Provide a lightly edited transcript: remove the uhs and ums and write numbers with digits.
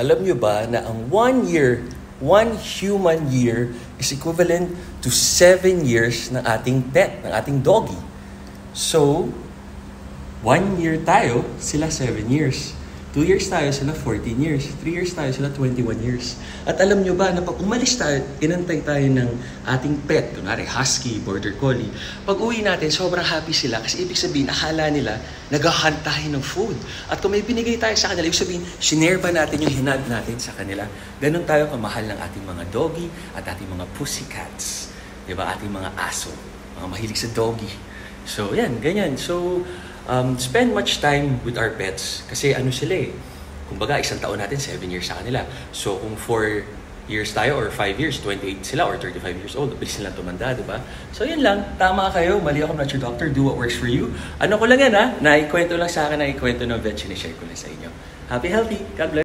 Alam nyo ba na ang 1 year, 1 human year is equivalent to 7 years ng ating pet, ng ating doggy. So, 1 year tayo, sila 7 years. 2 years tayo, sila 14 years. 3 years tayo, sila 21 years. At alam nyo ba na pag umalis tayo, inantay tayo ng ating pet, kunwari husky, border collie, pag uwi natin, sobrang happy sila kasi ibig sabihin, akala nila, naghahunt tayo ng food. At kung may binigay tayo sa kanila, ibig sabihin, shinare ba natin yung hinag natin sa kanila? Ganon tayo kamahal ng ating mga doggy at ating mga pussycats. Diba? Ating mga aso, mga mahilig sa doggy. So, yan, ganyan. So, spend much time with our pets. Kasi ano sila eh. Kumbaga, isang taon natin, 7 years sa kanila. So, kung 4 years tayo or 5 years, 28 sila or 35 years old, bilis nilang tumanda, di ba? So, yan lang. Tama kayo. Mali ako, I'm not your doctor. Do what works for you. Ano ko lang yan ha? Naikwento lang sa akin, naikwento ng vet, sinishare ko lang sa inyo. Happy, healthy. God bless.